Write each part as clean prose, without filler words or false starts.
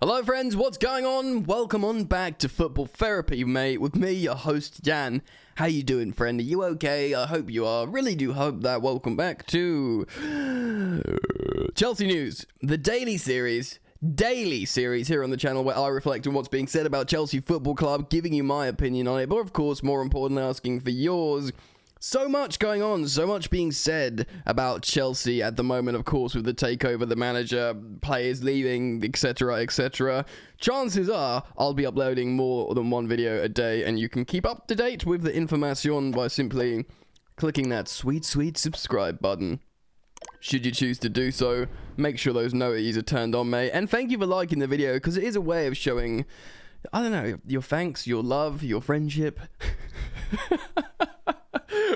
Hello friends, what's going on? Welcome on back to Football Therapy, mate, with me, your host, Jan. How you doing, friend? Are you okay? I hope you are. Really do hope that. Welcome back to Chelsea News, the daily series here on the channel where I reflect on what's being said about Chelsea Football Club, giving you my opinion on it, but of course, more importantly, asking for yours. So much going on, so much being said about Chelsea at the moment, of course, with the takeover, the manager, players leaving, etc., etc. Chances are I'll be uploading more than one video a day, and you can keep up to date with the information by simply clicking that sweet subscribe button. Should you choose to do so, make sure those notifications are turned on, mate. And thank you for liking the video, because it is a way of showing, I don't know, your thanks, your love, your friendship.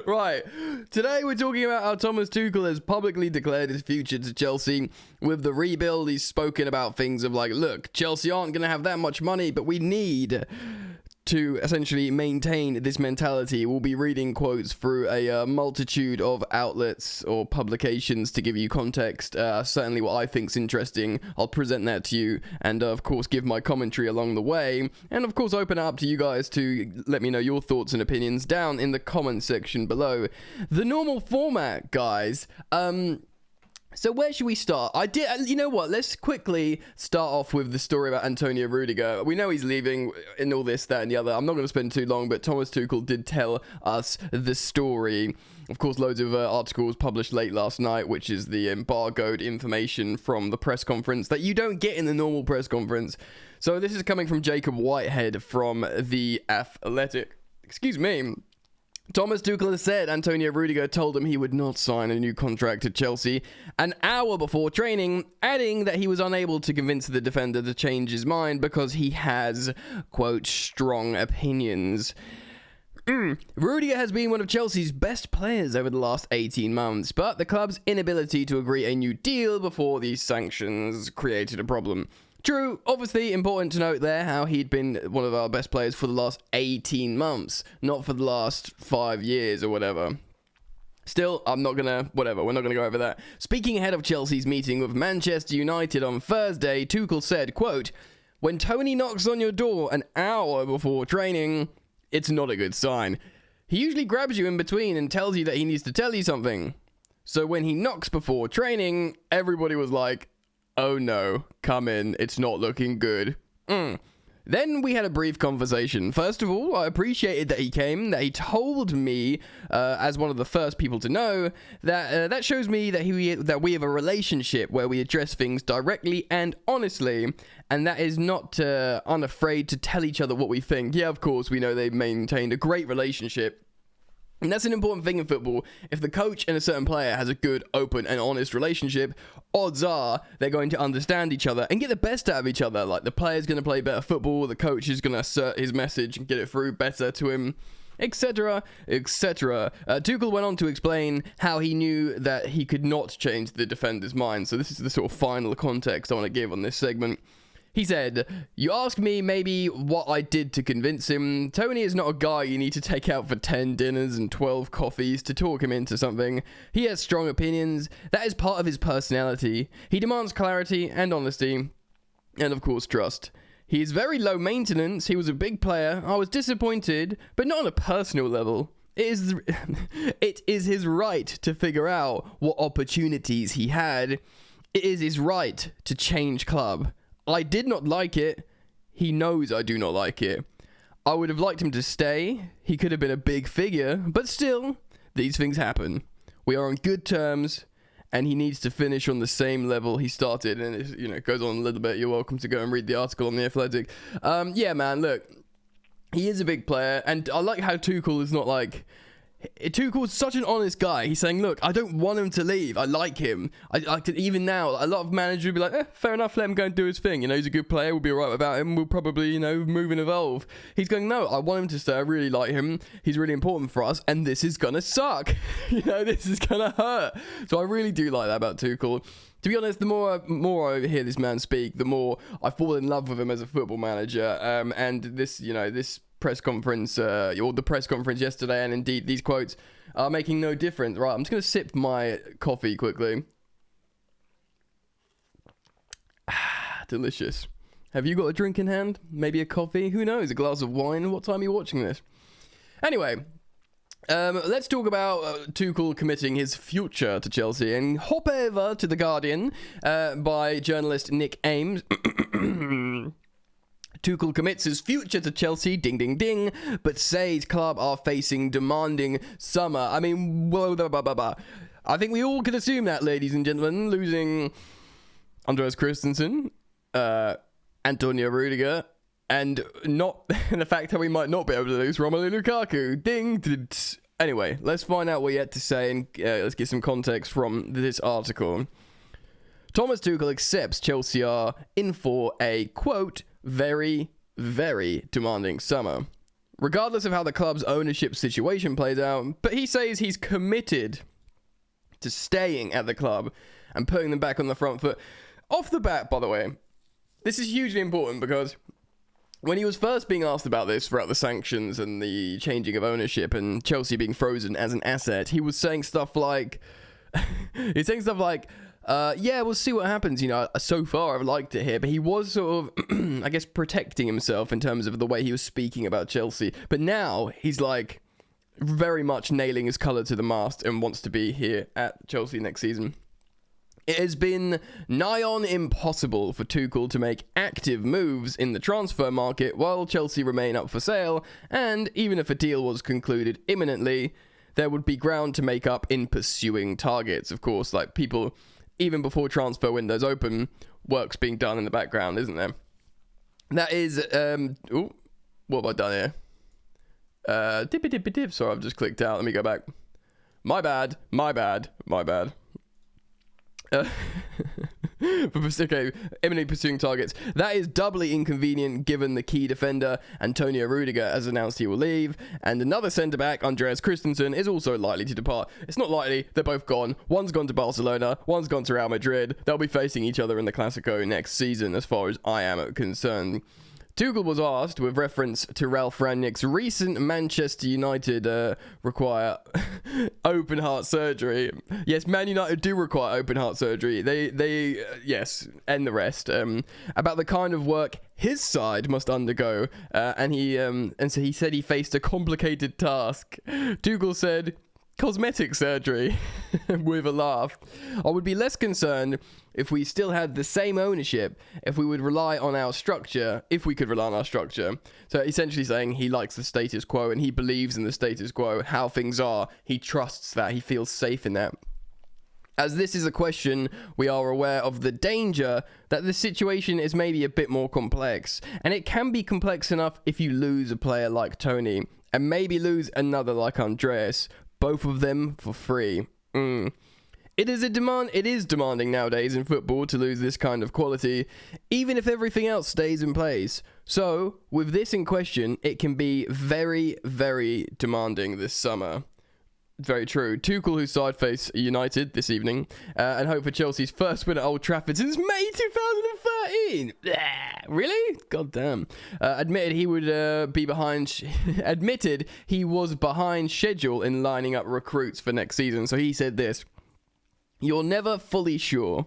Right, today we're talking about how Thomas Tuchel has publicly declared his future to Chelsea. With the rebuild, he's spoken about things of like, look, Chelsea aren't going to have that much money, but we need to essentially maintain this mentality. We'll be reading quotes through a multitude of outlets or publications to give you context. Certainly what I think's interesting, I'll present that to you, and of course give my commentary along the way, and of course open it up to you guys to let me know your thoughts and opinions down in the comment section below. The normal format, guys. So where should we start? You know what? Let's quickly start off with the story about Antonio Rudiger. We know he's leaving and all this, that, and the other. I'm not going to spend too long, but Thomas Tuchel did tell us the story. Of course, loads of articles published late last night, which is the embargoed information from the press conference that you don't get in the normal press conference. So this is coming from Jacob Whitehead from The Athletic. Excuse me. Thomas Tuchel has said Antonio Rudiger told him he would not sign a new contract at Chelsea an hour before training, adding that he was unable to convince the defender to change his mind because he has, quote, strong opinions. Rudiger has been one of Chelsea's best players over the last 18 months, but the club's inability to agree a new deal before these sanctions created a problem. True, obviously important to note there how he'd been one of our best players for the last 18 months, not for the last 5 years or whatever. Still, we're not gonna go over that. Speaking ahead of Chelsea's meeting with Manchester United on Thursday, Tuchel said, quote, "When Tony knocks on your door an hour before training, it's not a good sign. He usually grabs you in between and tells you that he needs to tell you something. So when he knocks before training, everybody was like, oh no, come in, it's not looking good." Then we had a brief conversation. First of all, I appreciated that he came, that he told me, as one of the first people to know, that that shows me that we have a relationship where we address things directly and honestly, and that is not unafraid to tell each other what we think. Yeah, of course, we know they've maintained a great relationship. And that's an important thing in football. If the coach and a certain player has a good, open, and honest relationship, odds are they're going to understand each other and get the best out of each other. Like, the player's going to play better football, the coach is going to assert his message and get it through better to him, etc., etc. Tuchel went on to explain how he knew that he could not change the defender's mind. So this is the sort of final context I want to give on this segment. He said, "You ask me maybe what I did to convince him. Tony is not a guy you need to take out for 10 dinners and 12 coffees to talk him into something. He has strong opinions. That is part of his personality. He demands clarity and honesty, and of course trust. He is very low maintenance. He was a big player. I was disappointed, but not on a personal level. It is his right to figure out what opportunities he had. It is his right to change club. I did not like it. He knows I do not like it. I would have liked him to stay. He could have been a big figure, but still, these things happen. We are on good terms, and he needs to finish on the same level he started." And it goes on a little bit. You're welcome to go and read the article on The Athletic. Yeah, man, look, he is a big player, and I like how Tuchel is not like... Tuchel's such an honest guy. He's saying, look, I don't want him to leave. I like him. I could, even now, a lot of managers would be like, fair enough, let him go and do his thing. He's a good player. We'll be all right without him. We'll probably, move and evolve. He's going, no, I want him to stay. I really like him. He's really important for us, and this is going to suck. This is going to hurt. So I really do like that about Tuchel. To be honest, the more I hear this man speak, the more I fall in love with him as a football manager. And this press conference, or the press conference yesterday, and indeed these quotes are making no difference. Right, I'm just going to sip my coffee quickly. Delicious. Have you got a drink in hand? Maybe a coffee? Who knows? A glass of wine? What time are you watching this? Anyway, let's talk about Tuchel committing his future to Chelsea, and hop over to The Guardian by journalist Nick Ames. Tuchel commits his future to Chelsea, ding ding ding, but says club are facing demanding summer. I mean, blah, blah, blah, blah, blah. I think we all can assume that, ladies and gentlemen, losing Andreas Christensen, Antonio Rudiger, and not the fact that we might not be able to lose Romelu Lukaku. Ding. Anyway, let's find out what he had to say, and let's get some context from this article. Thomas Tuchel accepts Chelsea are in for a, quote, very, very demanding summer, regardless of how the club's ownership situation plays out, but he says he's committed to staying at the club and putting them back on the front foot. Off the bat, by the way, this is hugely important because when he was first being asked about this throughout the sanctions and the changing of ownership and Chelsea being frozen as an asset, he was saying stuff like, yeah, we'll see what happens. You know, so far I've liked it here, but he was sort of, I guess, protecting himself in terms of the way he was speaking about Chelsea. But now he's like very much nailing his colour to the mast and wants to be here at Chelsea next season. It has been nigh on impossible for Tuchel to make active moves in the transfer market while Chelsea remain up for sale, and even if a deal was concluded imminently, there would be ground to make up in pursuing targets. Of course, like people, even before transfer windows open, work's being done in the background, isn't there? That is, what have I done here? Sorry, I've just clicked out. Let me go back. My bad. Okay, imminently pursuing targets. That is doubly inconvenient given the key defender, Antonio Rudiger, has announced he will leave, and another centre-back, Andreas Christensen, is also likely to depart. It's not likely, they're both gone. One's gone to Barcelona, one's gone to Real Madrid. They'll be facing each other in the Clásico next season, as far as I am concerned. Tuchel was asked, with reference to Ralph Rangnick's recent Manchester United require open heart surgery. Yes, Man United do require open heart surgery. They yes, and the rest. About the kind of work his side must undergo, and so he said he faced a complicated task. Tuchel said, cosmetic surgery, with a laugh. I would be less concerned if we still had the same ownership, if we could rely on our structure. So essentially saying he likes the status quo and he believes in the status quo, how things are. He trusts that. He feels safe in that. As this is a question, we are aware of the danger that the situation is maybe a bit more complex. And it can be complex enough if you lose a player like Tony and maybe lose another like Andreas. Both of them for free. It is demanding nowadays in football to lose this kind of quality, even if everything else stays in place. So, with this in question, it can be very, very demanding this summer. Very true. Tuchel, whose side face United this evening, and hope for Chelsea's first win at Old Trafford since May 2013. Really? God damn. Admitted he would be behind. Admitted he was behind schedule in lining up recruits for next season. So he said this: "You're never fully sure,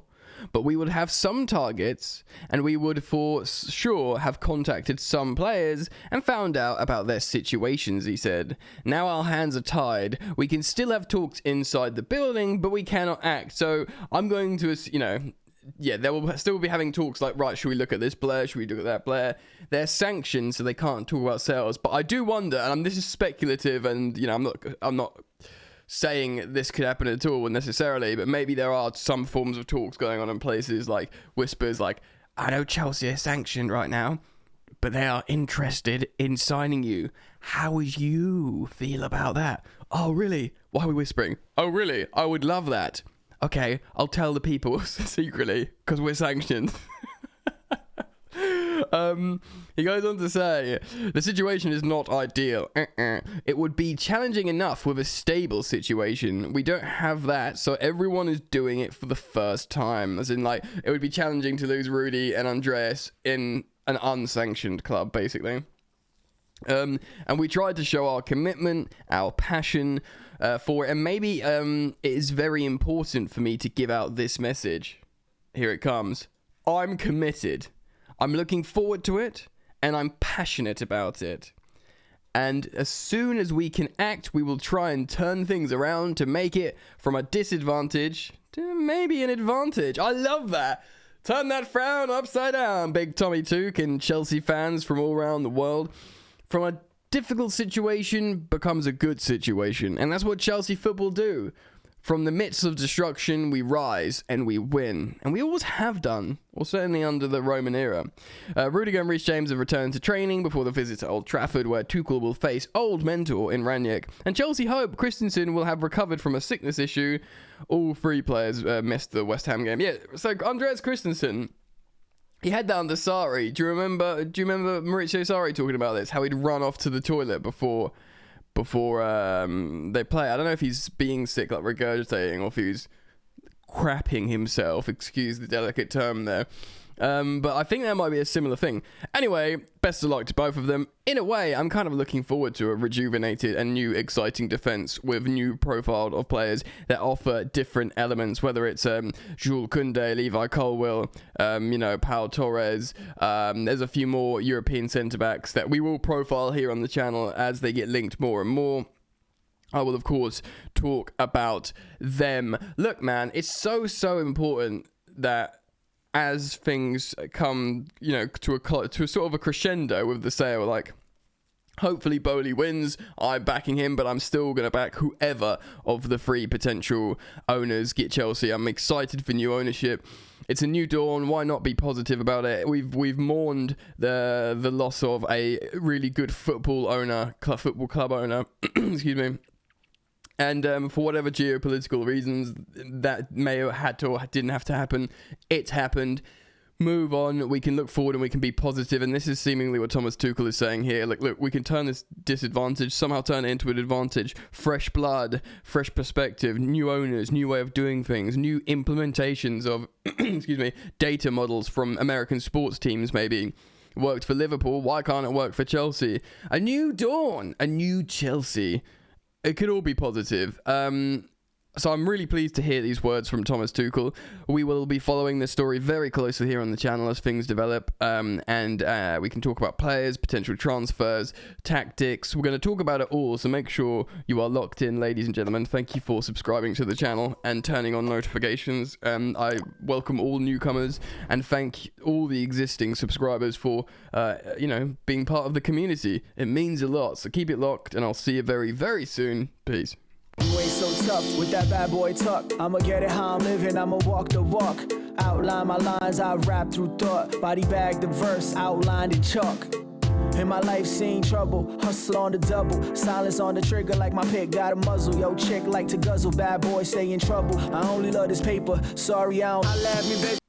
but we would have some targets, and we would for sure have contacted some players and found out about their situations," he said. "Now our hands are tied. We can still have talks inside the building, but we cannot act." So I'm going to, they will still be having talks like, right, should we look at this player? Should we look at that player? They're sanctioned, so they can't talk about sales. But I do wonder, and this is speculative, and, I'm not saying this could happen at all necessarily, but maybe there are some forms of talks going on in places like whispers like, I know Chelsea are sanctioned right now, but they are interested in signing you. How would you feel about that? Oh, really? Why are we whispering? Oh, really? I would love that. Okay, I'll tell the people secretly because we're sanctioned. He goes on to say, the situation is not ideal. It would be challenging enough with a stable situation. We don't have that, so everyone is doing it for the first time. As in, like, it would be challenging to lose Rudy and Andreas in an unsanctioned club, basically. And we tried to show our commitment, our passion for it, and maybe it is very important for me to give out this message. Here it comes. I'm committed. I'm looking forward to it, and I'm passionate about it. And as soon as we can act, we will try and turn things around to make it from a disadvantage to maybe an advantage. I love that. Turn that frown upside down, big Tommy Tuchel and Chelsea fans from all around the world. From a difficult situation becomes a good situation. And that's what Chelsea football do. From the midst of destruction, we rise and we win. And we always have done, or certainly under the Roman era. Rudiger and Reece James have returned to training before the visit to Old Trafford, where Tuchel will face old mentor in Ranić. And Chelsea hope Christensen will have recovered from a sickness issue. All three players missed the West Ham game. Yeah, so Andreas Christensen, he had that under Sarri. Do you remember Maurizio Sarri talking about this? How he'd run off to the toilet before they play. I don't know if he's being sick, like regurgitating, or if he's crapping himself, excuse the delicate term there. But I think that might be a similar thing. Anyway, best of luck to both of them. In a way, I'm kind of looking forward to a rejuvenated and new exciting defence with new profile of players that offer different elements, whether it's Jules Koundé, Levi Colwill, Pau Torres. There's a few more European centre-backs that we will profile here on the channel as they get linked more and more. I will, of course, talk about them. Look, man, it's so important that as things come, to a sort of a crescendo with the sale, like, hopefully Bowley wins. I'm backing him, but I'm still going to back whoever of the three potential owners get Chelsea. I'm excited for new ownership. It's a new dawn. Why not be positive about it? We've mourned the loss of a really good football club owner. Excuse me. And for whatever geopolitical reasons that may have had to or didn't have to happen, it's happened. Move on. We can look forward and we can be positive. And this is seemingly what Thomas Tuchel is saying here. Look, we can turn this disadvantage, somehow turn it into an advantage. Fresh blood, fresh perspective, new owners, new way of doing things, new implementations of, data models from American sports teams maybe. Worked for Liverpool. Why can't it work for Chelsea? A new dawn, a new Chelsea. It could all be positive. So I'm really pleased to hear these words from Thomas Tuchel. We will be following this story very closely here on the channel as things develop. And we can talk about players, potential transfers, tactics. We're going to talk about it all. So make sure you are locked in, ladies and gentlemen. Thank you for subscribing to the channel and turning on notifications. I welcome all newcomers and thank all the existing subscribers for, being part of the community. It means a lot. So keep it locked and I'll see you very, very soon. Peace. You ain't so tough with that bad boy tuck. I'ma get it how I'm living, I'ma walk the walk. Outline my lines, I rap through thought. Body bag the verse, outlined in chalk. In my life seen trouble, hustle on the double. Silence on the trigger like my pick got a muzzle. Yo chick like to guzzle, bad boy stay in trouble. I only love this paper, sorry I don't. I laugh me baby.